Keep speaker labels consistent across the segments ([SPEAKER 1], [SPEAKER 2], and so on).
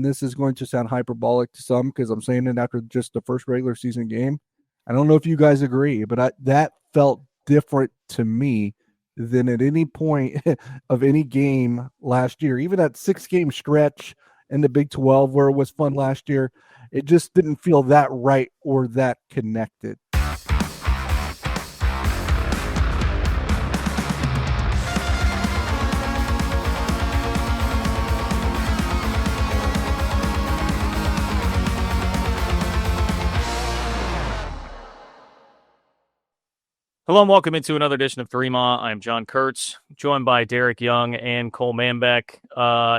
[SPEAKER 1] This is going to sound hyperbolic to some because I'm saying it after just the first regular season game. I don't know if you guys agree, but that felt different to me than at any point of any game last year. Even that 6-game stretch in the Big 12 where it was fun last year, it just didn't feel that right or that connected.
[SPEAKER 2] Hello and welcome into another edition of Three Ma. I'm John Kurtz, joined by Derek Young and Cole Manbeck.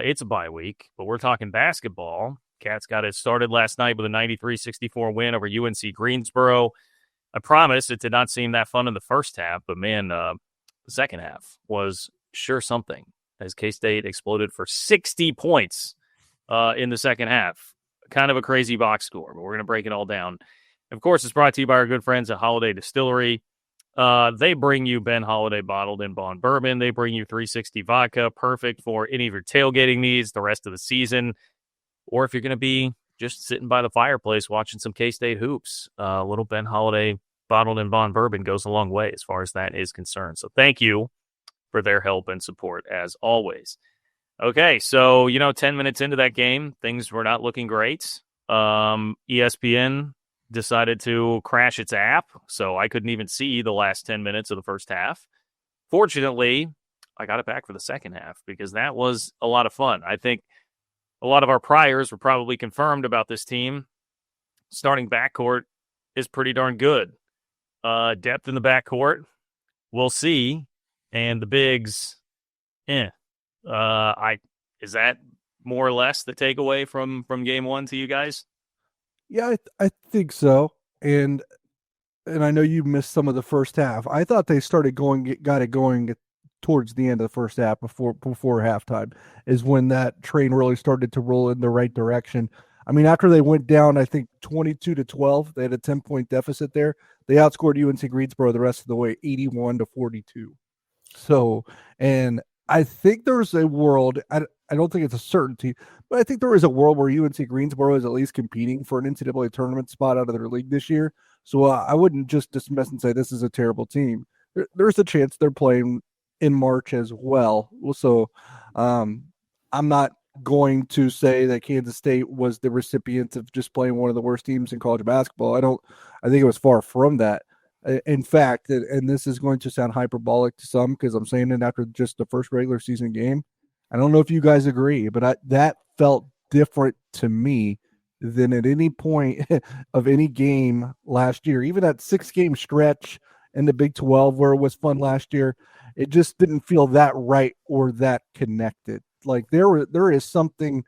[SPEAKER 2] It's a bye week, but we're talking basketball. Cats got it started last night with a 93-64 win over UNC Greensboro. I promise it did not seem that fun in the first half, but man, the second half was sure something as K-State exploded for 60 points in the second half. Kind of a crazy box score, but we're going to break it all down. Of course, it's brought to you by our good friends at Holiday Distillery. They bring you Ben Holiday bottled in bond bourbon. They bring you 360 vodka, perfect for any of your tailgating needs the rest of the season. Or if you're going to be just sitting by the fireplace watching some K-State hoops, a little Ben Holiday bottled in bond bourbon goes a long way as far as that is concerned. So thank you for their help and support as always. Okay, so, 10 minutes into that game, things were not looking great. ESPN decided to crash its app, so I couldn't even see the last 10 minutes of the first half. Fortunately, I got it back for the second half because that was a lot of fun. I think a lot of our priors were probably confirmed about this team. Starting backcourt is pretty darn good. Depth in the backcourt, we'll see. And the bigs, is that more or less the takeaway from game one to you guys?
[SPEAKER 1] Yeah, I think so. And I know you missed some of the first half. I thought they got it going towards the end of the first half before halftime is when that train really started to roll in the right direction. I mean, after they went down, I think 22-12, they had a 10-point deficit there. They outscored UNC Greensboro the rest of the way, 81-42. So, and I think there's a world, I don't think it's a certainty, but I think there is a world where UNC Greensboro is at least competing for an NCAA tournament spot out of their league this year. So I wouldn't just dismiss and say this is a terrible team. There's a chance they're playing in March as well. So I'm not going to say that Kansas State was the recipient of just playing one of the worst teams in college basketball. I think it was far from that. In fact, and this is going to sound hyperbolic to some because I'm saying it after just the first regular season game. I don't know if you guys agree, but that felt different to me than at any point of any game last year. Even that 6-game stretch in the Big 12 where it was fun last year, it just didn't feel that right or that connected. Like there is something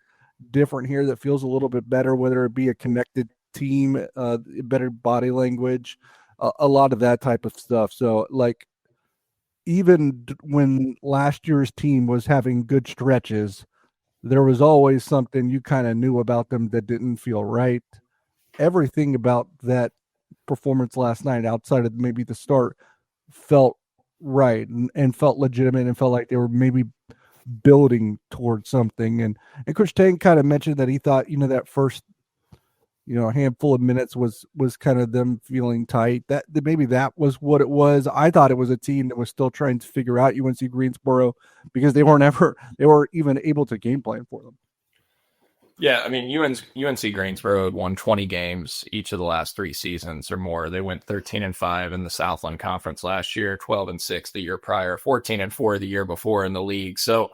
[SPEAKER 1] different here that feels a little bit better, whether it be a connected team, better body language, a lot of that type of stuff. So like even when last year's team was having good stretches, there was always something you kind of knew about them that didn't feel right. Everything about that performance last night outside of maybe the start felt right and felt legitimate and felt like they were maybe building towards something. And Coach Tang kind of mentioned that he thought, that first a handful of minutes was kind of them feeling tight. That maybe that was what it was. I thought it was a team that was still trying to figure out UNC Greensboro because they weren't even able to game plan for them.
[SPEAKER 3] Yeah, I mean, UNC Greensboro had won 20 games each of the last 3 seasons or more. They went 13-5 in the Southland Conference last year, 12-6 the year prior, 14-4 the year before in the league. So,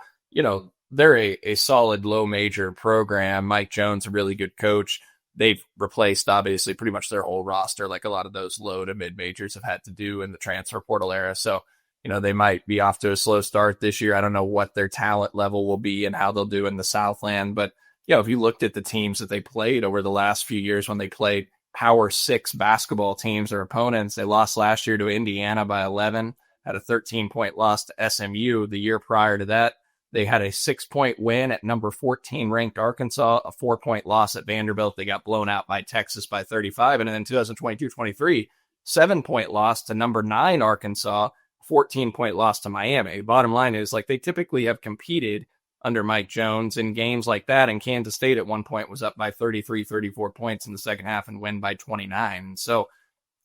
[SPEAKER 3] they're a solid low major program. Mike Jones, a really good coach. They've replaced, obviously, pretty much their whole roster, like a lot of those low to mid majors have had to do in the transfer portal era. So, they might be off to a slow start this year. I don't know what their talent level will be and how they'll do in the Southland. But, if you looked at the teams that they played over the last few years when they played Power 6 basketball teams or opponents, they lost last year to Indiana by 11, had a 13-point loss to SMU. The year prior to that, they had a 6-point win at number 14 ranked Arkansas, a 4-point loss at Vanderbilt. They got blown out by Texas by 35. And then 2022-23, 7-point loss to number 9 Arkansas, 14-point loss to Miami. Bottom line is, like, they typically have competed under Mike Jones in games like that. And Kansas State at one point was up by 33, 34 points in the second half and win by 29. So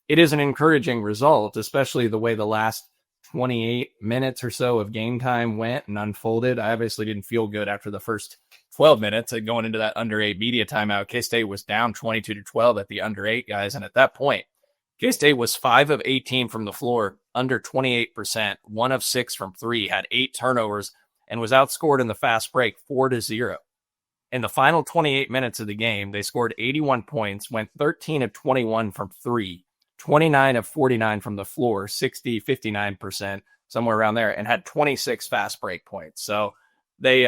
[SPEAKER 3] it is an encouraging result, especially the way the last 28 minutes or so of game time went and unfolded. I obviously didn't feel good after the first 12 minutes going into that under 8 media timeout. K-State was down 22-12 at the under 8 guys. And at that point, K-State was 5 of 18 from the floor, under 28%, 1 of 6 from 3, had 8 turnovers, and was outscored in the fast break 4-0. In the final 28 minutes of the game, they scored 81 points, went 13 of 21 from 3, 29 of 49 from the floor, 59%, somewhere around there, and had 26 fast break points. So they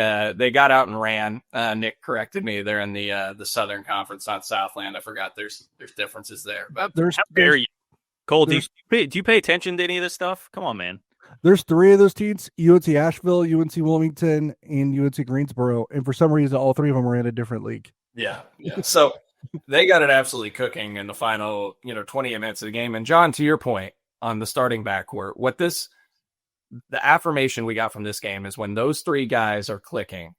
[SPEAKER 3] got out and ran. Nick corrected me. They're in the Southern Conference, not Southland. I forgot there's differences there. But
[SPEAKER 2] how dare you, Cole? Do you pay attention to any of this stuff? Come on, man.
[SPEAKER 1] There's 3 of those teams: UNC Asheville, UNC Wilmington, and UNC Greensboro. And for some reason, all 3 of them are in a different league.
[SPEAKER 3] Yeah. So they got it absolutely cooking in the final 28 minutes of the game. And John, to your point on the starting backcourt, the affirmation we got from this game is when those 3 guys are clicking,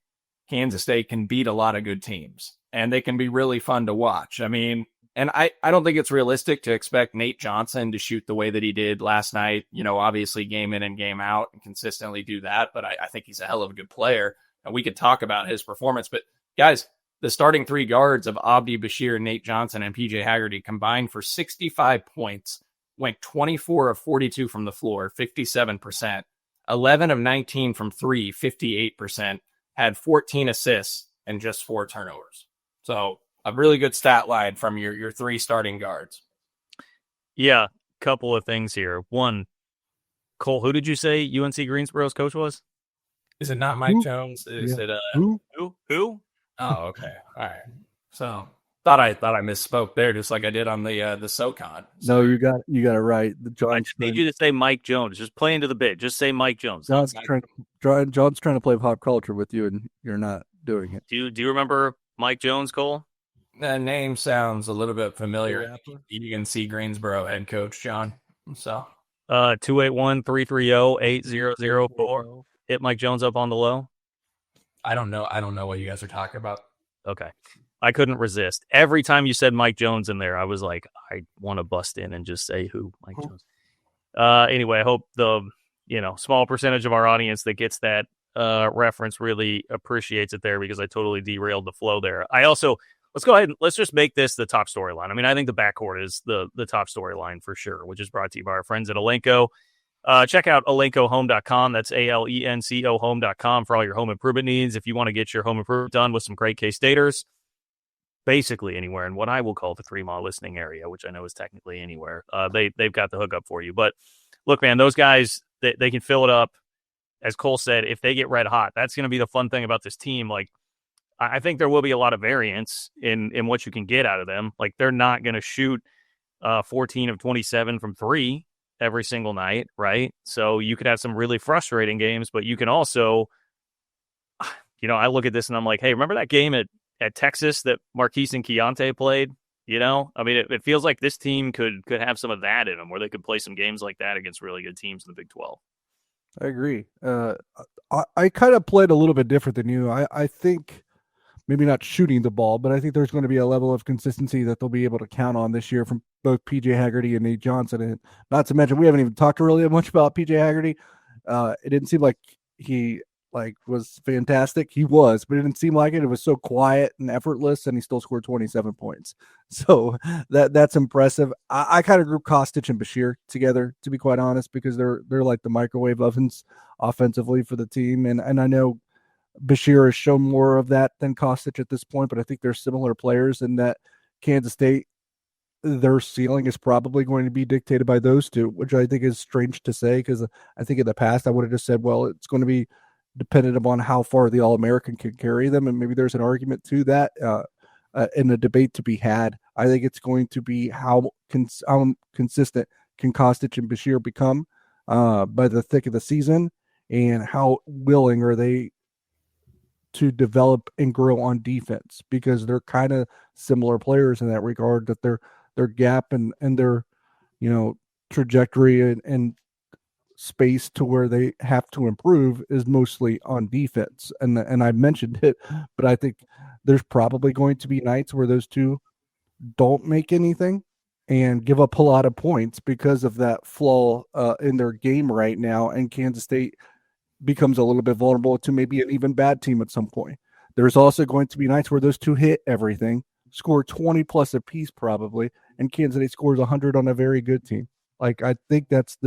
[SPEAKER 3] Kansas State can beat a lot of good teams, and they can be really fun to watch. I mean, and I don't think it's realistic to expect Nate Johnson to shoot the way that he did last night, obviously game in and game out and consistently do that. But I think he's a hell of a good player, and we could talk about his performance. But guys, the starting 3 guards of Abdi Bashir, Nate Johnson, and PJ Haggerty combined for 65 points, went 24 of 42 from the floor, 57%, 11 of 19 from 3, 58%, had 14 assists and just 4 turnovers. So a really good stat line from your 3 starting guards.
[SPEAKER 2] Yeah, couple of things here. One, Cole, who did you say UNC Greensboro's coach was?
[SPEAKER 3] Is it not Mike Jones? Is it
[SPEAKER 2] Who?
[SPEAKER 3] Oh, okay. All right. So thought I misspoke there, just like I did on the SoCon.
[SPEAKER 1] No, you got it right.
[SPEAKER 2] I just need you to say Mike Jones. Just play into the bit. Just say Mike Jones.
[SPEAKER 1] John's trying to play pop culture with you, and you're not doing it.
[SPEAKER 2] Do you remember Mike Jones, Cole?
[SPEAKER 3] That name sounds a little bit familiar. UNC Greensboro head coach, John. So
[SPEAKER 2] 281-330-8004. Hit Mike Jones up on the low.
[SPEAKER 3] I don't know what you guys are talking about.
[SPEAKER 2] Okay. I couldn't resist. Every time you said Mike Jones in there, I was like, I want to bust in and just say who Mike Jones. Anyway, I hope the small percentage of our audience that gets that reference really appreciates it there, because I totally derailed the flow there. Let's go ahead and let's just make this the top storyline. I mean, I think the backcourt is the top storyline for sure, which is brought to you by our friends at Alenco. Check out alencohome.com. That's ALENCO home.com for all your home improvement needs. If you want to get your home improvement done with some great K-Staters, basically anywhere in what I will call the 3-mile listening area, which I know is technically anywhere. They've got the hookup for you. But look, man, those guys, they can fill it up. As Cole said, if they get red hot, that's going to be the fun thing about this team. Like, I think there will be a lot of variance in what you can get out of them. Like, they're not going to shoot 14 of 27 from 3 every single night, right? So you could have some really frustrating games, but you can also, I look at this and I'm like, hey, remember that game at Texas that Marquise and Keontae played? I mean, it feels like this team could have some of that in them, where they could play some games like that against really good teams in the Big 12.
[SPEAKER 1] I agree. I kind of played a little bit different than you. I think maybe not shooting the ball, but I think there's going to be a level of consistency that they'll be able to count on this year from both PJ Haggerty and Nate Johnson. And not to mention, we haven't even talked really much about PJ Haggerty. It didn't seem like he was fantastic. He was, but it didn't seem like it. It was so quiet and effortless, and he still scored 27 points. So that's impressive. I kind of group Kostic and Bashir together, to be quite honest, because they're like the microwave ovens offensively for the team. And I know Bashir has shown more of that than Kostic at this point, but I think they're similar players in that Kansas State, their ceiling is probably going to be dictated by those two, which I think is strange to say, because I think in the past I would have just said, well, it's going to be dependent upon how far the All-American can carry them, and maybe there's an argument to that in a debate to be had. I think it's going to be how consistent can Kostic and Bashir become by the thick of the season, and how willing are they to develop and grow on defense, because they're kind of similar players in that regard, that their gap and their trajectory and space to where they have to improve is mostly on defense. And I mentioned it, but I think there's probably going to be nights where those two don't make anything and give up a lot of points because of that flaw in their game right now. And Kansas State becomes a little bit vulnerable to maybe an even bad team at some point. There's also going to be nights where those two hit everything, score 20 plus a piece probably, and Kansas State scores 100 on a very good team. Like, I think that's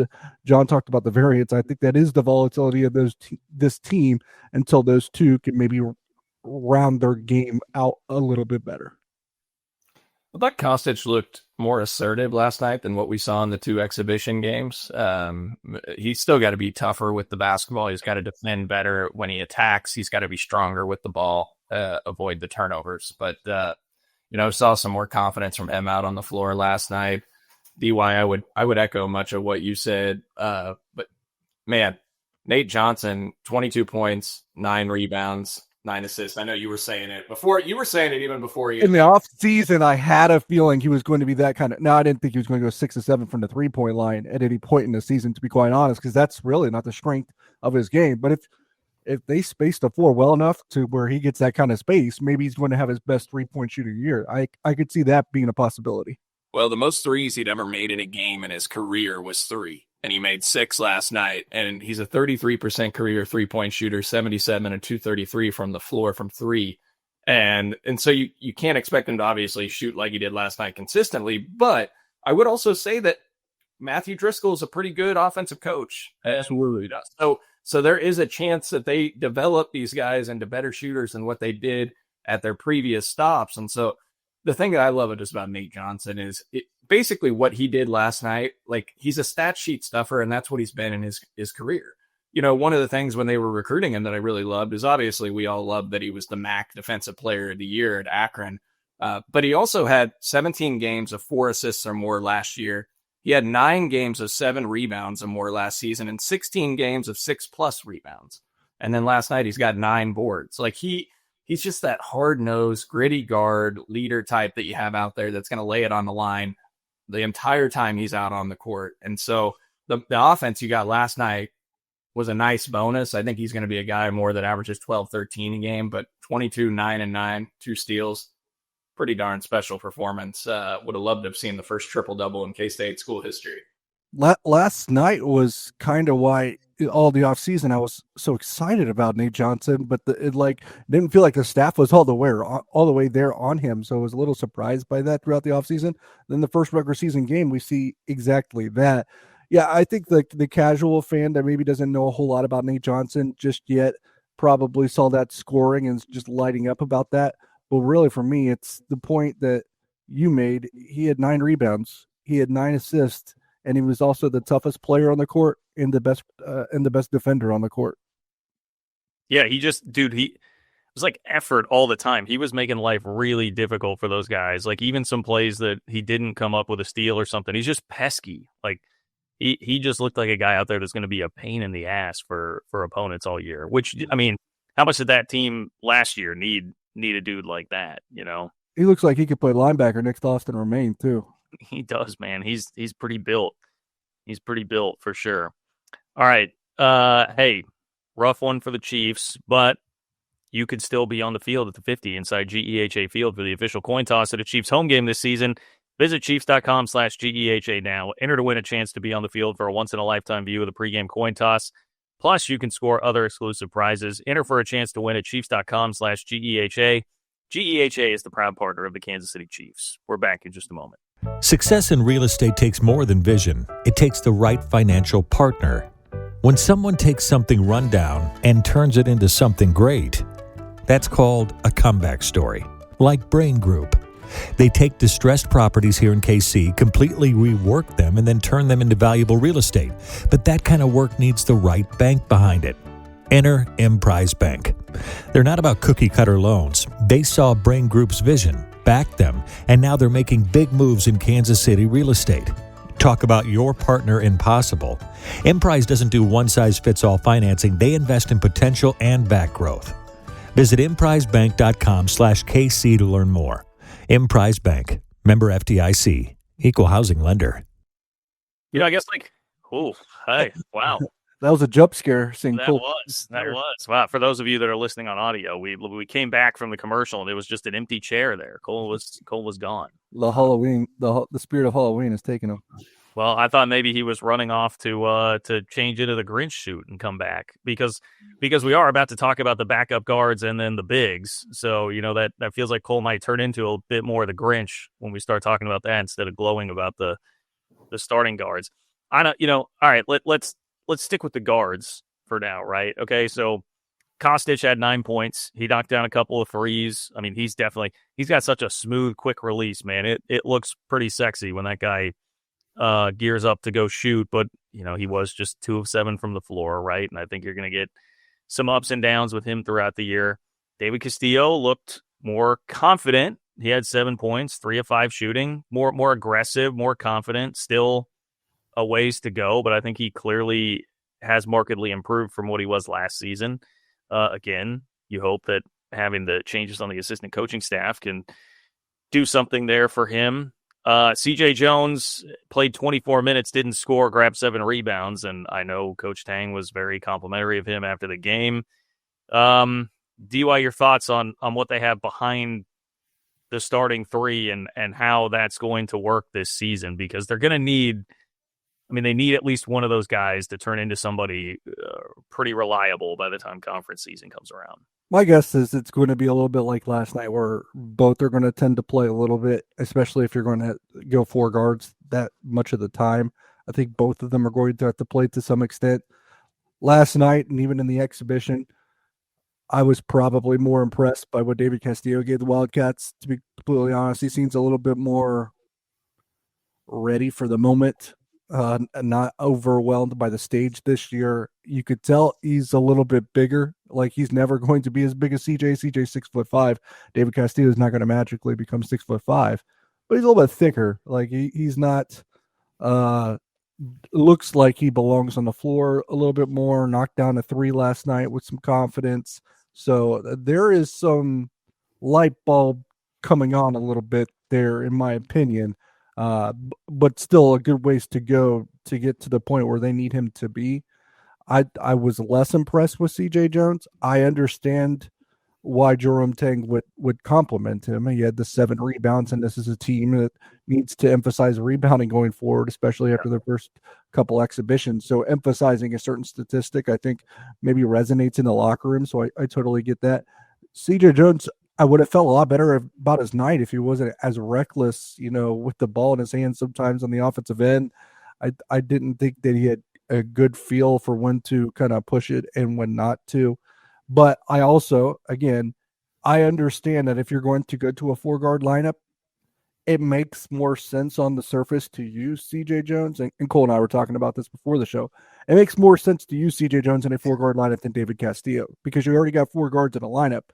[SPEAKER 1] John talked about the variance. I think that is the volatility of this team until those two can maybe round their game out a little bit better.
[SPEAKER 3] I thought Kostic looked more assertive last night than what we saw in the two exhibition games. He's still got to be tougher with the basketball. He's got to defend better when he attacks. He's got to be stronger with the ball, avoid the turnovers. But, saw some more confidence from him out on the floor last night. DY, I would echo much of what you said. But man, Nate Johnson, 22 points, 9 rebounds, 9 assists. I know you were saying it before. You were saying it even before you.
[SPEAKER 1] In the off season, I had a feeling he was going to be that kind of. No, I didn't think he was going to go 6 or 7 from the 3-point line at any point in the season, to be quite honest, because that's really not the strength of his game. But if they space the floor well enough to where he gets that kind of space, maybe he's going to have his best 3-point shooting year. I could see that being a possibility.
[SPEAKER 3] Well, the most threes he'd ever made in a game in his career was 3, and he made 6 last night. And he's a 33% career 3-point shooter, 77 and 233 from the floor from 3. And so you can't expect him to obviously shoot like he did last night consistently. But I would also say that Matthew Driscoll is a pretty good offensive coach. Absolutely. So there is a chance that they develop these guys into better shooters than what they did at their previous stops. And so the thing that I love just about Nate Johnson is basically what he did last night. Like, he's a stat sheet stuffer, and that's what he's been in his career. One of the things when they were recruiting him that I really loved is obviously we all loved that he was the MAC Defensive Player of the Year at Akron. But he also had 17 games of 4 assists or more last year. He had 9 games of 7 rebounds or more last season and 16 games of 6+ rebounds. And then last night he's got 9 boards. Like, he's just that hard-nosed, gritty guard, leader type that you have out there that's going to lay it on the line the entire time he's out on the court. And so the offense you got last night was a nice bonus. I think he's going to be a guy more that averages 12, 13 a game, but 22, 9 and 9, 2 steals. Pretty darn special performance. Would have loved to have seen the first triple-double in K-State school history.
[SPEAKER 1] Last night was kind of why all the offseason I was so excited about Nate Johnson, but it didn't feel like the staff was all the way there on him. So I was a little surprised by that throughout the offseason. Then the first regular season game, we see exactly that. Yeah, I think the casual fan that maybe doesn't know a whole lot about Nate Johnson just yet probably saw that scoring and is just lighting up about that. But really, for me, it's the point that you made. He had 9 rebounds. He had 9 assists. And he was also the toughest player on the court and the best defender on the court.
[SPEAKER 2] Yeah, he was like effort all the time. He was making life really difficult for those guys. Like, even some plays that he didn't come up with a steal or something, he's just pesky. Like, he just looked like a guy out there that's going to be a pain in the ass for opponents all year. Which, I mean, how much did that team last year need a dude like that?
[SPEAKER 1] He looks like he could play linebacker next to Austin Romaine too.
[SPEAKER 2] He does, man. He's pretty built. He's pretty built for sure. All right. Hey, rough one for the Chiefs, but you could still be on the field at the 50 inside GEHA Field for the official coin toss at a Chiefs home game this season. Visit Chiefs.com/GEHA now. Enter to win a chance to be on the field for a once-in-a-lifetime view of the pregame coin toss. Plus, you can score other exclusive prizes. Enter for a chance to win at Chiefs.com/GEHA. GEHA is the proud partner of the Kansas City Chiefs. We're back in just a moment.
[SPEAKER 4] Success in real estate takes more than vision. It takes the right financial partner. When someone takes something rundown and turns it into something great, that's called a comeback story, like Brain Group. They take distressed properties here in KC, completely rework them, and then turn them into valuable real estate. But that kind of work needs the right bank behind it. Enter Emprise Bank. They're not about cookie-cutter loans. They saw Brain Group's vision, backed them, and now they're making big moves in Kansas City real estate. Talk about your partner in possible. Emprise doesn't do one-size-fits-all financing. They invest in potential and back growth. Visit emprisebank.com/KC to learn more. Emprise Bank. Member FDIC. Equal housing lender.
[SPEAKER 2] I guess, Ooh, hey, wow.
[SPEAKER 1] That was a jump scare. Seeing
[SPEAKER 2] That
[SPEAKER 1] Cole.
[SPEAKER 2] was. Wow. For those of you that are listening on audio, we came back from the commercial and it was just an empty chair there. Cole was gone.
[SPEAKER 1] The Halloween, the spirit of Halloween is taking him.
[SPEAKER 2] Well, I thought maybe he was running off to change into the Grinch suit and come back because we are about to talk about the backup guards and then the bigs. So, that feels like Cole might turn into a bit more of the Grinch when we start talking about that instead of glowing about the starting guards. I don't, all right, let's stick with the guards for now, right? Okay, so Kostic had 9 points. He knocked down a couple of threes. I mean, he's got such a smooth, quick release, man. It looks pretty sexy when that guy gears up to go shoot, but he was just 2 of 7 from the floor, right? And I think you're going to get some ups and downs with him throughout the year. David Castillo looked more confident. He had 7 points, 3 of 5 shooting, more aggressive, more confident. Still a ways to go, but I think he clearly has markedly improved from what he was last season. Again, you hope that having the changes on the assistant coaching staff can do something there for him. CJ Jones played 24 minutes, didn't score, grabbed 7 rebounds, and I know Coach Tang was very complimentary of him after the game. DY, your thoughts on what they have behind the starting 3 and how that's going to work this season, because they're going to need, they need at least one of those guys to turn into somebody pretty reliable by the time conference season comes around.
[SPEAKER 1] My guess is it's going to be a little bit like last night, where both are going to tend to play a little bit, especially if you're going to go 4 guards that much of the time. I think both of them are going to have to play to some extent. Last night, and even in the exhibition, I was probably more impressed by what David Castillo gave the Wildcats, to be completely honest. He seems a little bit more ready for the moment, not overwhelmed by the stage this year. You could tell he's a little bit bigger. Like, he's never going to be as big as CJ. CJ's 6'5". David Castillo is not going to magically become 6'5", but he's a little bit thicker. Like, he's not. Looks like he belongs on the floor a little bit more. Knocked down a 3 last night with some confidence. So there is some light bulb coming on a little bit there, in my opinion. But still a good ways to go to get to the point where they need him to be. I was less impressed with CJ Jones. I understand why Jerome Tang would compliment him. He had the 7 rebounds, and this is a team that needs to emphasize rebounding going forward, especially after their first couple exhibitions. So emphasizing a certain statistic, I think, maybe resonates in the locker room. So I totally get that. CJ Jones, I would have felt a lot better about his night if he wasn't as reckless, with the ball in his hands sometimes on the offensive end. I didn't think that he had a good feel for when to kind of push it and when not to. But I also, again, I understand that if you're going to go to a 4-guard lineup, it makes more sense on the surface to use CJ Jones. And Cole and I were talking about this before the show. It makes more sense to use CJ Jones in a 4-guard lineup than David Castillo, because you already got 4 guards in a lineup.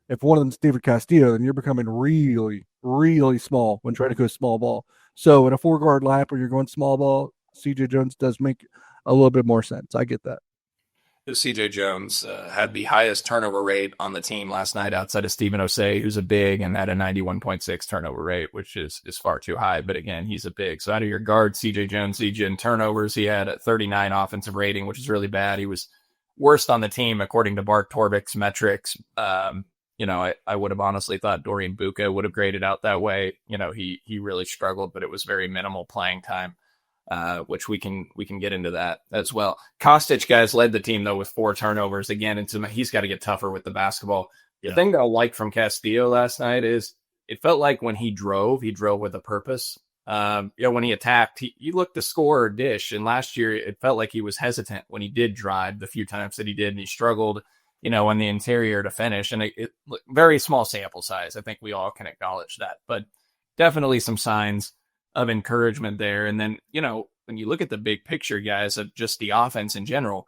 [SPEAKER 1] If one of them's David Castillo, then you're becoming really, really small when trying to go small ball. So in a 4-guard lineup where you're going small ball, CJ Jones does make a little bit more sense. I get that.
[SPEAKER 3] CJ Jones had the highest turnover rate on the team last night outside of Stephen Osei, who's a big, and had a 91.6 turnover rate, which is far too high. But again, he's a big. So out of your guard, CJ Jones, in turnovers, he had a 39 offensive rating, which is really bad. He was worst on the team according to Bart Torvik's metrics. I would have honestly thought Dorian Buka would have graded out that way. He really struggled, but it was very minimal playing time. Which we can get into that as well. Kostic, guys, led the team, though, with 4 turnovers. Again, he's got to get tougher with the basketball. Yeah. The thing that I liked from Castillo last night is it felt like when he drove with a purpose. When he attacked, he looked to score or dish. And last year, it felt like he was hesitant when he did drive the few times that he did, and he struggled, in the interior to finish. And it very small sample size. I think we all can acknowledge that. But definitely some signs of encouragement there. And then, when you look at the big picture, guys, of just the offense in general,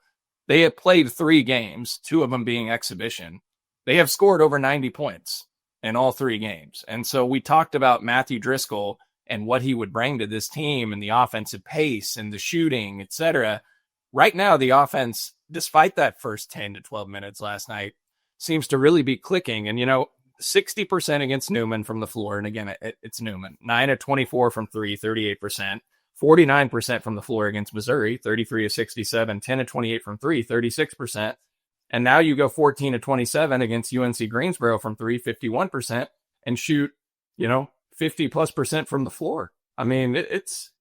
[SPEAKER 3] they have played 3 games, 2 of them being exhibition. They have scored over 90 points in all 3 games. And so we talked about Matthew Driscoll and what he would bring to this team and the offensive pace and the shooting, etc. Right now, the offense, despite that first 10 to 12 minutes last night, seems to really be clicking. And, 60% against Newman from the floor. And again, it's Newman. 9 of 24 from 3, 38%. 49% from the floor against Missouri, 33 of 67, 10 of 28 from three, 36%. And now you go 14 of 27 against UNC Greensboro from three, 51%, and shoot, 50+% from the floor. I mean, it's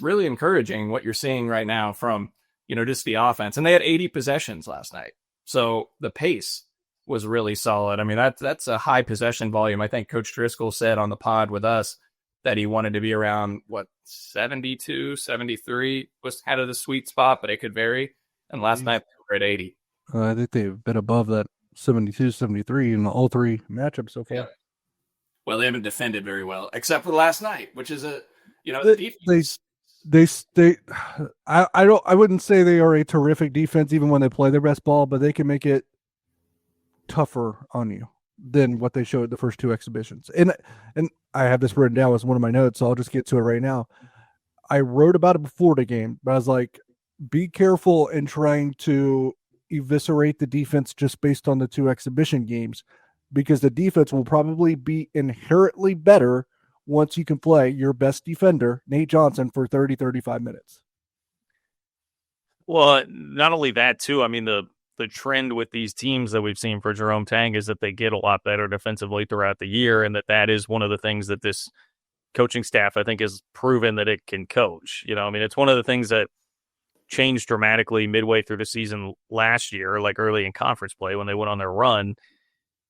[SPEAKER 3] really encouraging what you're seeing right now from, just the offense. And they had 80 possessions last night. So the pace was really solid. I mean, that's a high possession volume. I think Coach Driscoll said on the pod with us that he wanted to be around 72, 73 was kind of the sweet spot, but it could vary. And last night they were at 80.
[SPEAKER 1] I think they've been above that 72, 73 in all three matchups so far. Yeah.
[SPEAKER 3] Well, they haven't defended very well, except for last night, which is the defense.
[SPEAKER 1] I wouldn't say they are a terrific defense even when they play their best ball, but they can make it tougher on you than what they showed the first two exhibitions. And I have this written down as one of my notes, so I'll just get to it right now. I wrote about it before the game, but I was like, be careful in trying to eviscerate the defense just based on the two exhibition games, because the defense will probably be inherently better once you can play your best defender, Nate Johnson, for 30, 35 minutes.
[SPEAKER 2] Well, not only that, too, I mean, the trend with these teams that we've seen for Jerome Tang is that they get a lot better defensively throughout the year, and that is one of the things that this coaching staff, I think, has proven that it can coach. I mean, it's one of the things that changed dramatically midway through the season last year, like early in conference play when they went on their run,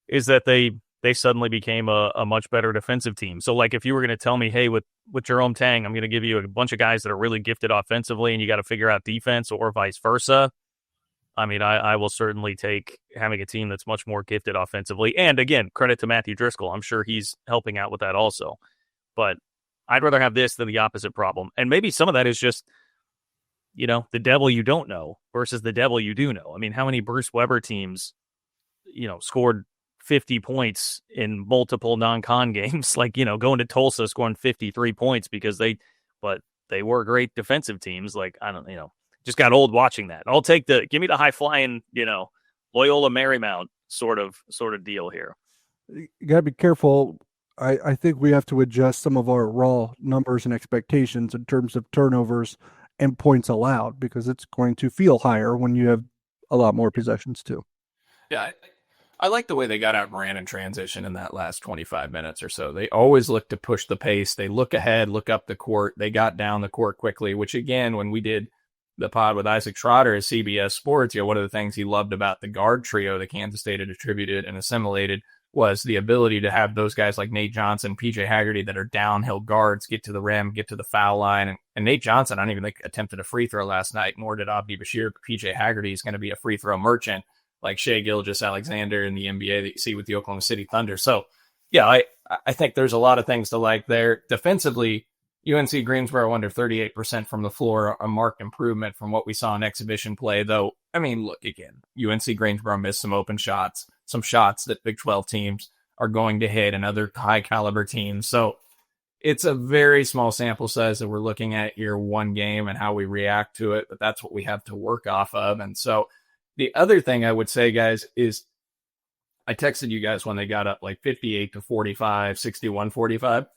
[SPEAKER 2] is that they suddenly became a much better defensive team. So, like, if you were going to tell me, hey, with Jerome Tang, I'm going to give you a bunch of guys that are really gifted offensively and you got to figure out defense, or vice versa, I mean, I will certainly take having a team that's much more gifted offensively. And again, credit to Matthew Driscoll. I'm sure he's helping out with that also. But I'd rather have this than the opposite problem. And maybe some of that is just, the devil you don't know versus the devil you do know. I mean, how many Bruce Weber teams, scored 50 points in multiple non-con games, like, going to Tulsa scoring 53 points because they were great defensive teams. Like, I don't, just got old watching that. I'll take give me the high flying, Loyola Marymount sort of deal here.
[SPEAKER 1] You gotta be careful. I think we have to adjust some of our raw numbers and expectations in terms of turnovers and points allowed, because it's going to feel higher when you have a lot more possessions too.
[SPEAKER 3] Yeah. I like the way they got out and ran in transition in that last 25 minutes or so. They always look to push the pace. They look ahead, look up the court. They got down the court quickly, which again, when we did the pod with Isaac Trotter at CBS Sports, one of the things he loved about the guard trio that Kansas State had attributed and assimilated was the ability to have those guys like Nate Johnson, PJ Haggerty that are downhill guards, get to the rim, get to the foul line. And Nate Johnson, I don't even think attempted a free throw last night, nor did Abdi Bashir. PJ Haggerty is going to be a free throw merchant like Shai Gilgeous-Alexander in the NBA that you see with the Oklahoma City Thunder. So, yeah, I think there's a lot of things to like there. Defensively, UNC Greensboro under 38% from the floor, a marked improvement from what we saw in exhibition play, though. I mean, look, again, UNC Greensboro missed some open shots, some shots that Big 12 teams are going to hit and other high-caliber teams. So it's a very small sample size that we're looking at here, one game, and how we react to it, but that's what we have to work off of. And so the other thing I would say, guys, is I texted you guys when they got up like 58-45, 61-45.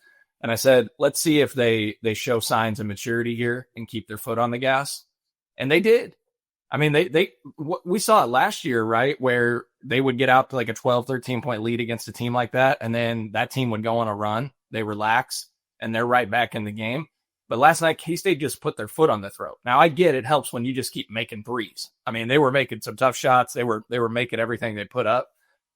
[SPEAKER 3] And I said, let's see if they show signs of maturity here and keep their foot on the gas. And they did. I mean, we saw it last year, right? Where they would get out to like a 12, 13 point lead against a team like that. And then that team would go on a run. They relax and they're right back in the game. But last night, K-State just put their foot on the throat. Now, I get it helps when you just keep making threes. I mean, they were making some tough shots. They were making everything they put up,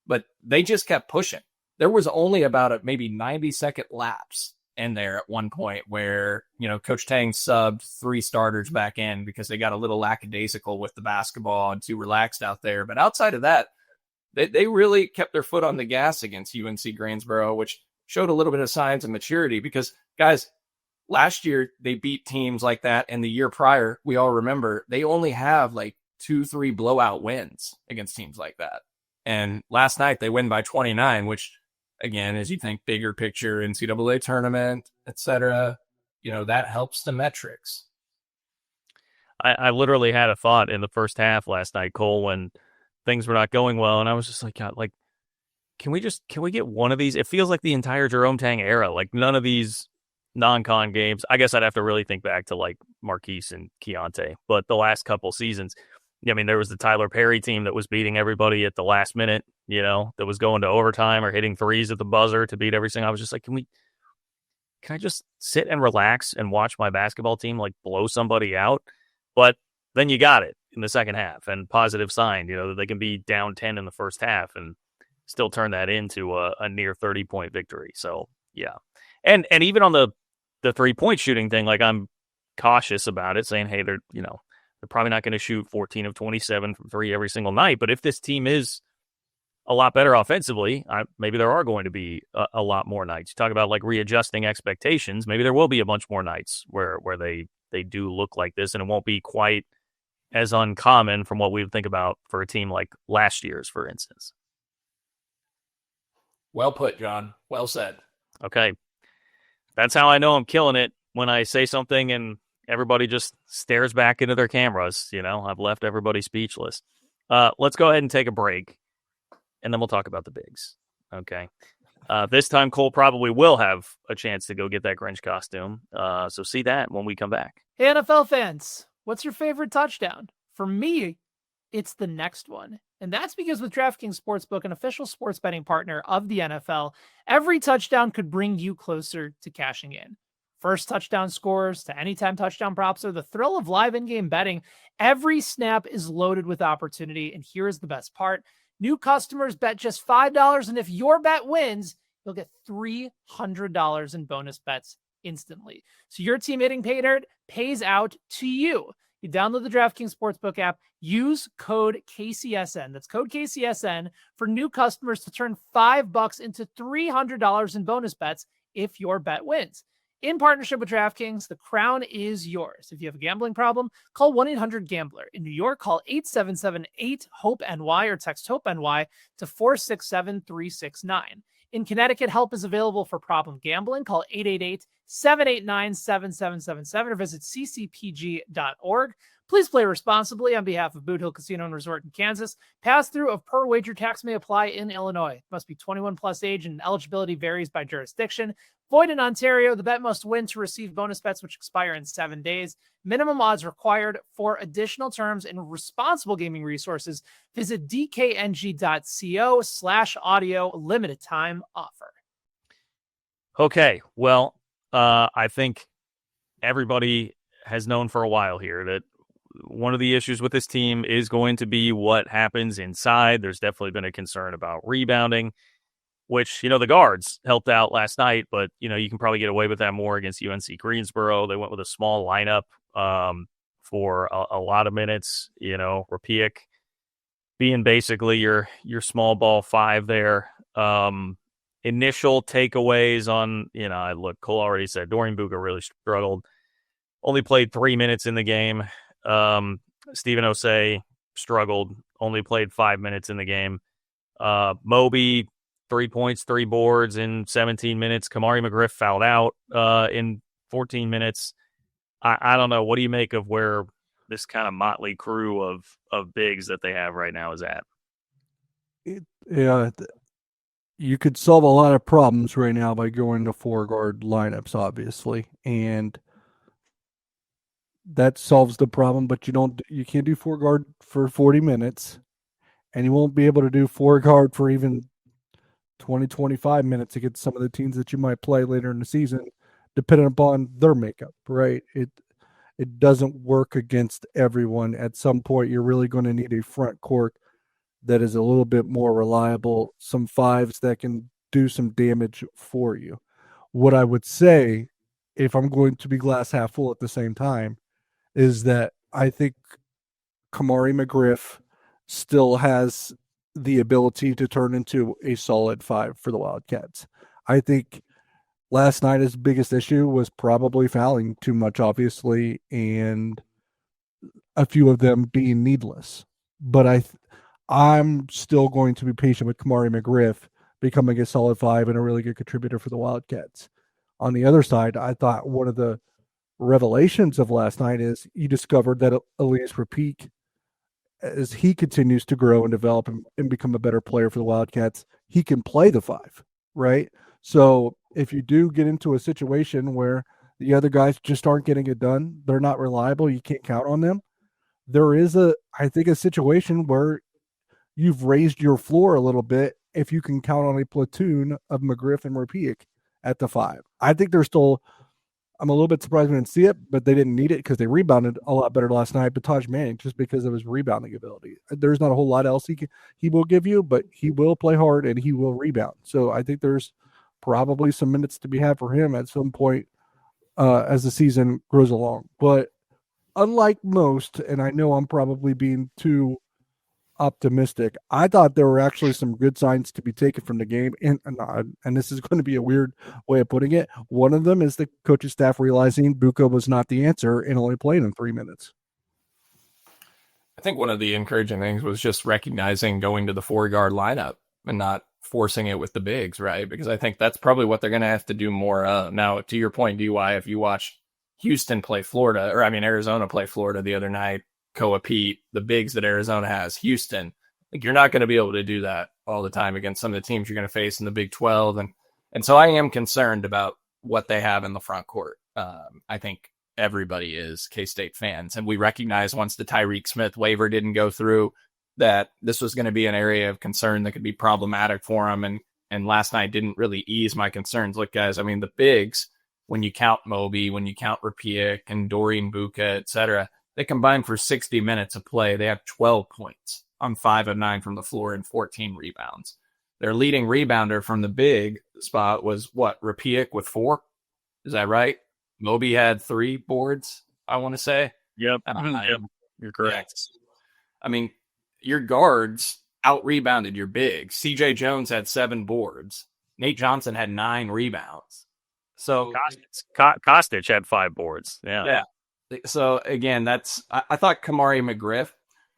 [SPEAKER 3] but they just kept pushing. There was only about a maybe 90-second lapse in there at one point where, Coach Tang subbed 3 starters back in because they got a little lackadaisical with the basketball and too relaxed out there. But outside of that, they really kept their foot on the gas against UNC Greensboro, which showed a little bit of signs of maturity because, guys, last year they beat teams like that. And the year prior, we all remember, they only have like 2-3 blowout wins against teams like that. And last night they win by 29, which, again, as you think bigger picture, NCAA tournament, etc., that helps the metrics.
[SPEAKER 2] I literally had a thought in the first half last night, Cole, when things were not going well, and I was just like, God, like, can we get one of these? It feels like the entire Jerome Tang era. Like none of these non-con games, I guess I'd have to really think back to like Marquise and Keontae. But the last couple seasons, I mean, there was the Tyler Perry team that was beating everybody at the last minute, that was going to overtime or hitting threes at the buzzer to beat every single. I was just like, can I just sit and relax and watch my basketball team like blow somebody out? But then you got it in the second half, and positive sign, that they can be down 10 in the first half and still turn that into a near 30-point victory. So yeah. And even on the 3-point shooting thing, like I'm cautious about it, saying, hey, they're probably not going to shoot 14 of 27 from 3 every single night. But if this team is a lot better offensively, maybe there are going to be a lot more nights. You talk about like readjusting expectations. Maybe there will be a bunch more nights where they do look like this, and it won't be quite as uncommon from what we would think about for a team like last year's, for instance.
[SPEAKER 3] Well put, John. Well said.
[SPEAKER 2] Okay. That's how I know I'm killing it, when I say something and everybody just stares back into their cameras. I've left everybody speechless. Let's go ahead and take a break, and then we'll talk about the bigs. Okay. This time, Cole probably will have a chance to go get that Grinch costume. So see that when we come back.
[SPEAKER 5] Hey, NFL fans, what's your favorite touchdown? For me, it's the next one. And that's because with DraftKings Sportsbook, an official sports betting partner of the NFL, every touchdown could bring you closer to cashing in. First touchdown scores to anytime touchdown props or the thrill of live in-game betting. Every snap is loaded with opportunity. And here's the best part. New customers bet just $5, and if your bet wins, you'll get $300 in bonus bets instantly. So your team hitting pay dirt pays out to you. You download the DraftKings Sportsbook app, use code KCSN. That's code KCSN for new customers to turn $5 into $300 in bonus bets if your bet wins. In partnership with DraftKings, the crown is yours. If you have a gambling problem, call 1-800-GAMBLER. In New York, call 877-8-HOPE-NY or text HOPE-NY to 467-369. In Connecticut, help is available for problem gambling. Call 888-789-7777 or visit ccpg.org. Please play responsibly on behalf of Boot Hill Casino and Resort in Kansas. Pass-through of per wager tax may apply in Illinois. Must be 21 plus age and eligibility varies by jurisdiction. Void in Ontario. The bet must win to receive bonus bets which expire in 7 days. Minimum odds required. For additional terms and responsible gaming resources, visit dkng.co/audio. Limited time offer.
[SPEAKER 2] Okay, well, I think everybody has known for a while here that one of the issues with this team is going to be what happens inside. There's definitely been a concern about rebounding, which, the guards helped out last night, but, you can probably get away with that more against UNC Greensboro. They went with a small lineup for a lot of minutes, Rapiak being basically your small ball 5 there. Initial takeaways on, look, Cole already said Dorian Buka really struggled. Only played 3 minutes in the game. Stephen Osei struggled. Only played 5 minutes in the game. Moby, 3 points, 3 boards in 17 minutes. Kamari McGriff fouled out in 14 minutes. I don't know. What do you make of where this kind of motley crew of bigs that they have right now is at?
[SPEAKER 1] You could solve a lot of problems right now by going to 4-guard lineups, obviously, and that solves the problem. But you can't do 4-guard for 40 minutes, and you won't be able to do 4-guard for even 20, 25 minutes against some of the teams that you might play later in the season, depending upon their makeup, right? It doesn't work against everyone. At some point, you're really going to need a front court that is a little bit more reliable, some 5s that can do some damage for you. What I would say, if I'm going to be glass half full at the same time, is that I think Kamari McGriff still has the ability to turn into a solid 5 for the Wildcats. I think last night his biggest issue was probably fouling too much, obviously, and a few of them being needless. But I'm still going to be patient with Kamari McGriff becoming a solid 5 and a really good contributor for the Wildcats. On the other side, I thought one of the revelations of last night is you discovered that Elias Rapiak, as he continues to grow and develop and become a better player for the Wildcats, he can play the 5, right? So if you do get into a situation where the other guys just aren't getting it done, they're not reliable, you can't count on them, there is I think a situation where you've raised your floor a little bit if you can count on a platoon of McGriff and Rapiak at the 5. I think they're still, I'm a little bit surprised we didn't see it, but they didn't need it because they rebounded a lot better last night. But Taj Manning, just because of his rebounding ability, there's not a whole lot else he will give you, but he will play hard and he will rebound. So I think there's probably some minutes to be had for him at some point as the season grows along. But unlike most, and I know I'm probably being too optimistic, I thought there were actually some good signs to be taken from the game, and this is going to be a weird way of putting it. One of them is the coaching staff realizing Buka was not the answer and only played in 3 minutes.
[SPEAKER 3] I think one of the encouraging things was just recognizing going to the 4-guard lineup and not forcing it with the bigs, right? Because I think that's probably what they're going to have to do more of. Now, to your point, DY, if you watch Arizona play Florida the other night, Koa Pete, the bigs that Arizona has, Houston, like you're not going to be able to do that all the time against some of the teams you're going to face in the Big 12. And so I am concerned about what they have in the front court. I think everybody is K-State fans. And we recognize once the Tyreek Smith waiver didn't go through that this was going to be an area of concern that could be problematic for them. And last night didn't really ease my concerns. Look, guys, I mean, the bigs, when you count Moby, when you count Rapiak and Doreen Buka, et cetera, they combined for 60 minutes of play. They have 12 points on 5 of 9 from the floor and 14 rebounds. Their leading rebounder from the big spot was Rapiak with 4? Is that right? Moby had 3 boards, I want to say.
[SPEAKER 2] Yep. Yep. You're correct.
[SPEAKER 3] Yeah. I mean, your guards out-rebounded your bigs. CJ Jones had 7 boards. Nate Johnson had 9 rebounds. So
[SPEAKER 2] Kostic had 5 boards. Yeah.
[SPEAKER 3] So again, I thought Kamari McGriff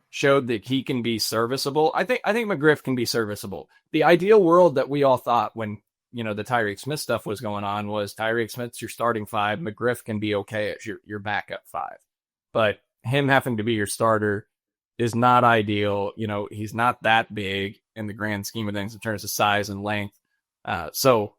[SPEAKER 3] showed that he can be serviceable. I think McGriff can be serviceable. The ideal world that we all thought when, the Tyreek Smith stuff was going on was Tyreek Smith's your starting 5. McGriff can be okay as your backup 5. But him having to be your starter is not ideal. He's not that big in the grand scheme of things in terms of size and length. So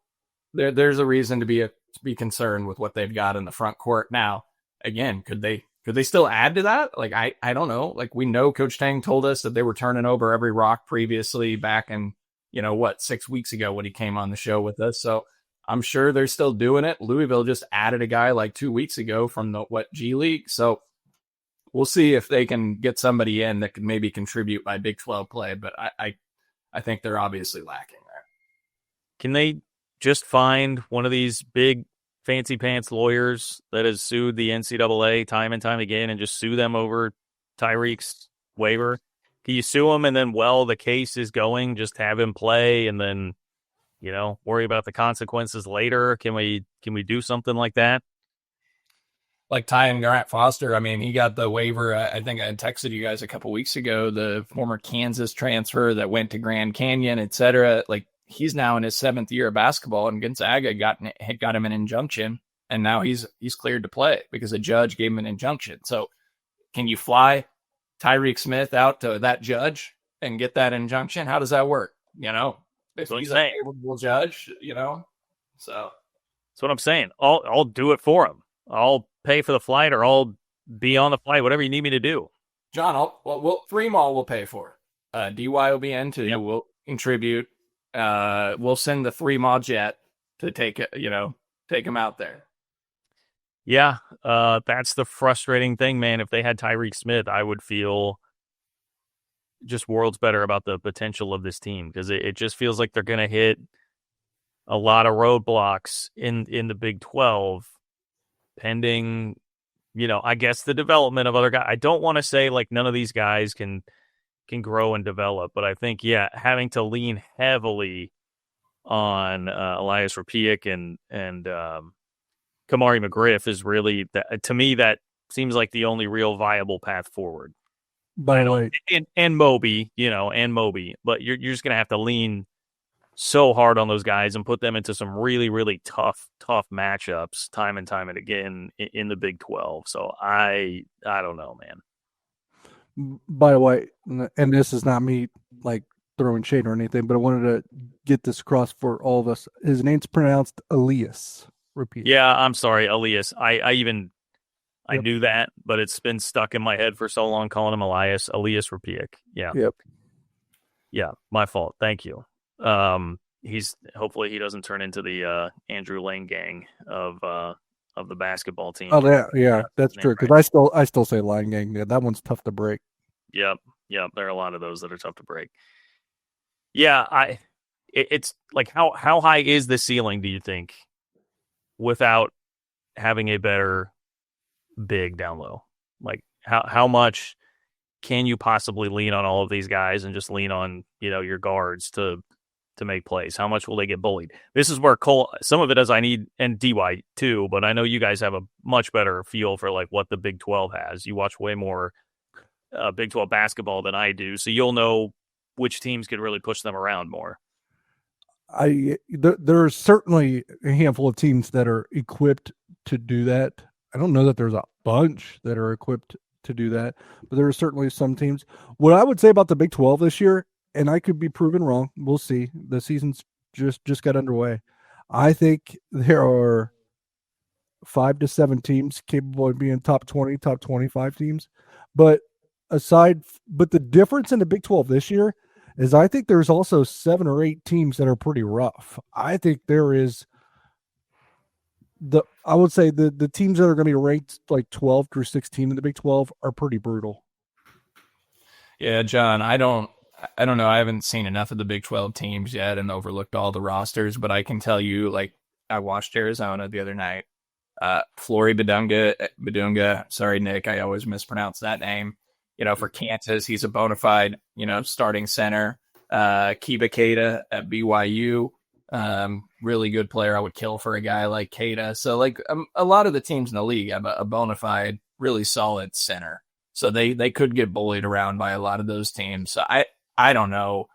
[SPEAKER 3] there's a reason to be concerned with what they've got in the front court. Now, again, could they still add to that? Like, I don't know. Like, we know Coach Tang told us that they were turning over every rock previously back in, 6 weeks ago when he came on the show with us. So I'm sure they're still doing it. Louisville just added a guy like 2 weeks ago from the G League. So we'll see if they can get somebody in that could maybe contribute by Big 12 play. But I think they're obviously lacking there.
[SPEAKER 2] Can they just find one of these big fancy pants lawyers that has sued the NCAA time and time again and just sue them over Tyreek's waiver? Can you sue him and then while the case is going, just have him play and then, worry about the consequences later? Can we do something like that?
[SPEAKER 3] Like Ty and Grant Foster, I mean, he got the waiver. I think I texted you guys a couple weeks ago, the former Kansas transfer that went to Grand Canyon, et cetera. Like, he's now in his 7th year of basketball, and Gonzaga got him an injunction, and now he's cleared to play because a judge gave him an injunction. So can you fly Tyreek Smith out to that judge and get that injunction? How does that work? If he's a favorable judge, so
[SPEAKER 2] that's what I'm saying. I'll do it for him. I'll pay for the flight, or I'll be on the flight, whatever you need me to do.
[SPEAKER 3] John, we'll 3 Mall will pay for it. DY will be in too. Yep. We'll contribute. We'll send the 3 Mall jet to take him out there.
[SPEAKER 2] Yeah, that's the frustrating thing, man. If they had Tyreek Smith, I would feel just worlds better about the potential of this team, because it just feels like they're going to hit a lot of roadblocks in the Big 12, pending, I guess the development of other guys. I don't want to say like none of these guys can grow and develop, but I think, having to lean heavily on Elias Rapiak and Kamari McGriff is really, to me, that seems like the only real viable path forward.
[SPEAKER 1] By the way,
[SPEAKER 2] and Moby, but you're just going to have to lean so hard on those guys and put them into some really, really tough matchups time and time and again in the Big 12. So I don't know, man.
[SPEAKER 1] By the way, and this is not me like throwing shade or anything, but I wanted to get this across for all of us. His name's pronounced Elias. Repeat.
[SPEAKER 2] Yeah, I'm sorry, Elias. I
[SPEAKER 1] Yep.
[SPEAKER 2] knew that, but it's been stuck in my head for so long calling him Elias Repiek. Yeah.
[SPEAKER 1] Yep.
[SPEAKER 2] Yeah, my fault. Thank you. Hopefully he doesn't turn into the Andrew Lane gang of the basketball team.
[SPEAKER 1] Oh yeah, that's true. Because I still say line gang. Yeah, that one's tough to break.
[SPEAKER 2] Yep. There are a lot of those that are tough to break. Yeah, it's like how high is the ceiling, do you think, without having a better big down low? Like how much can you possibly lean on all of these guys and just lean on, your guards to make plays? How much will they get bullied? This is where Cole, some of it is I need, and DY too, but I know you guys have a much better feel for like what the Big 12 has. You watch way more Big 12 basketball than I do, so you'll know which teams could really push them around more.
[SPEAKER 1] There are certainly a handful of teams that are equipped to do that. I don't know that there's a bunch that are equipped to do that, but there are certainly some teams. What I would say about the Big 12 this year, and I could be proven wrong, we'll see. The season's just got underway. I think there are 5 to 7 teams capable of being top 20, top 25 teams. But the difference in the Big 12 this year is I think there's also 7 or 8 teams that are pretty rough. I think there is I would say the teams that are going to be ranked like 12 through 16 in the Big 12 are pretty brutal.
[SPEAKER 3] Yeah, John, I don't know. I haven't seen enough of the Big 12 teams yet and overlooked all the rosters, but I can tell you, like, I watched Arizona the other night. Flory Badunga, sorry, Nick, I always mispronounce that name. For Kansas, he's a bona fide, starting center. Kiba Keita at BYU, really good player. I would kill for a guy like Keita. So, like, a lot of the teams in the league have a bona fide, really solid center. So they could get bullied around by a lot of those teams. So I don't know.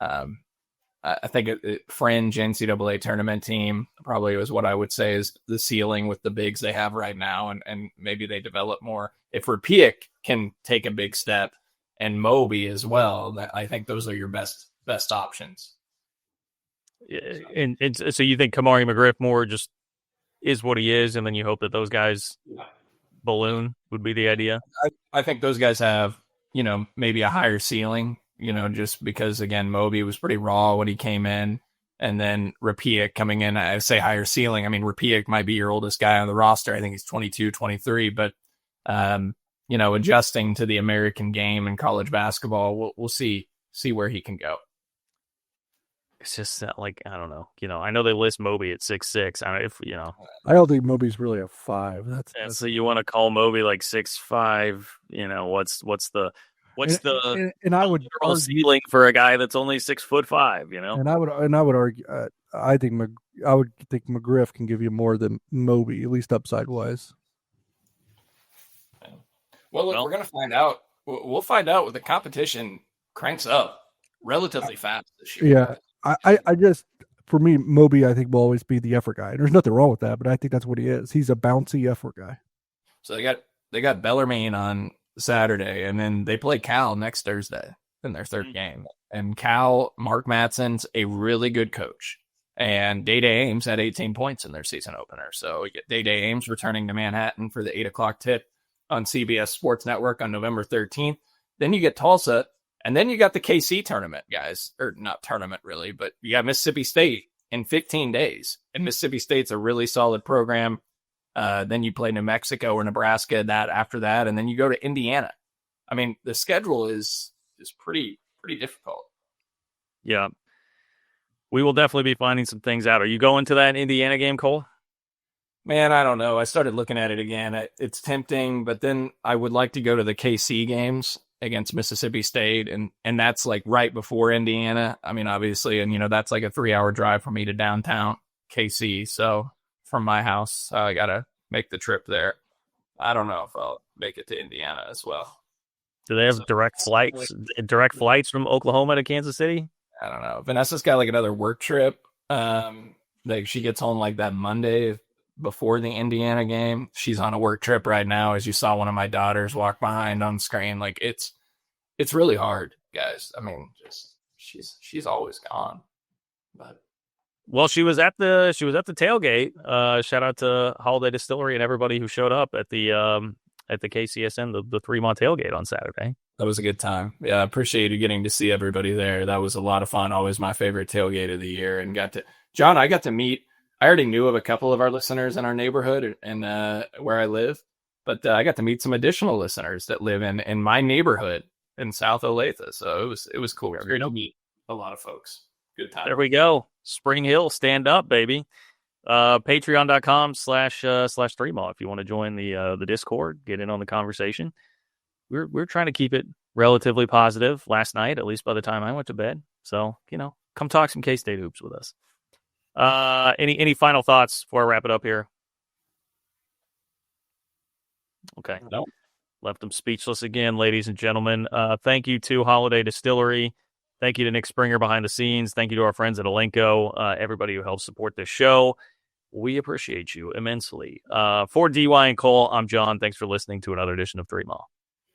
[SPEAKER 3] I think fringe NCAA tournament team probably was what I would say is the ceiling with the bigs they have right now, and maybe they develop more. If Repiek can take a big step and Moby as well, I think those are your best options.
[SPEAKER 2] And so you think Kamari McGriff more just is what he is, and then you hope that those guys balloon would be the idea?
[SPEAKER 3] I think those guys have, maybe a higher ceiling, just because, again, Moby was pretty raw when he came in, and then Repiek coming in, I say higher ceiling. I mean, Repiek might be your oldest guy on the roster. I think he's 22, 23, but, adjusting to the American game and college basketball, we'll see where he can go.
[SPEAKER 2] It's just that, like, I don't know. I know they list Moby at 6'6".
[SPEAKER 1] I don't think Moby's really a 5. That's
[SPEAKER 2] so you want to call Moby like 6'5"? What's the
[SPEAKER 1] and I would argue,
[SPEAKER 2] ceiling for a guy that's only 6'5"?
[SPEAKER 1] And I would argue. I would think McGriff can give you more than Moby, at least upside wise.
[SPEAKER 3] Well, look, we're gonna find out. We'll find out when the competition cranks up relatively fast this year.
[SPEAKER 1] Yeah, I just, for me, Moby, I think will always be the effort guy. And there's nothing wrong with that, but I think that's what he is. He's a bouncy effort guy.
[SPEAKER 3] So they got Bellarmine on Saturday, and then they play Cal next Thursday in their third game. And Cal, Mark Mattson's a really good coach. And Day-Day Ames had 18 points in their season opener. So we get Day-Day Ames returning to Manhattan for the 8 o'clock tip on CBS Sports Network on November 13th. Then you get Tulsa, and then you got the KC tournament, guys. Or not tournament, really, but you got Mississippi State in 15 days. And Mississippi State's a really solid program. Then you play New Mexico or Nebraska after that, and then you go to Indiana. I mean, the schedule is pretty difficult.
[SPEAKER 2] Yeah. We will definitely be finding some things out. Are you going to that Indiana game, Cole?
[SPEAKER 3] Man, I don't know. I started looking at it again. It's tempting, but then I would like to go to the KC games against Mississippi State, and that's like right before Indiana. I mean, obviously, and that's like a 3-hour drive for me to downtown KC. So from my house, I got to make the trip there. I don't know if I'll make it to Indiana as well.
[SPEAKER 2] Do they have direct flights from Oklahoma to Kansas City?
[SPEAKER 3] I don't know. Vanessa's got like another work trip. Like she gets home like that Monday before the Indiana game. She's on a work trip right now, as you saw one of my daughters walk behind on screen. Like it's really hard, guys. I mean, she's always gone. But
[SPEAKER 2] Well, she was at the tailgate. Shout out to Holiday Distillery and everybody who showed up at the KCSN, the Fremont tailgate on Saturday.
[SPEAKER 3] that was a good time. Yeah, I appreciated getting to see everybody there. That was a lot of fun. Always my favorite tailgate of the year. And I got to meet. I already knew of a couple of our listeners in our neighborhood and where I live, but I got to meet some additional listeners that live in my neighborhood in South Olathe. So it was cool. It was great to meet a lot of folks. Good time.
[SPEAKER 2] There we go. Spring Hill, stand up, baby. Patreon.com/3mall if you want to join the Discord, get in on the conversation. We're trying to keep it relatively positive last night, at least by the time I went to bed. So, come talk some K-State hoops with us. Any final thoughts before I wrap it up here? Okay.
[SPEAKER 3] No.
[SPEAKER 2] Left them speechless again, ladies and gentlemen. Thank you to Holiday Distillery. Thank you to Nick Springer behind the scenes. Thank you to our friends at Elenco, everybody who helps support this show. We appreciate you immensely. For DY and Cole, I'm John. Thanks for listening to another edition of 3 Mall.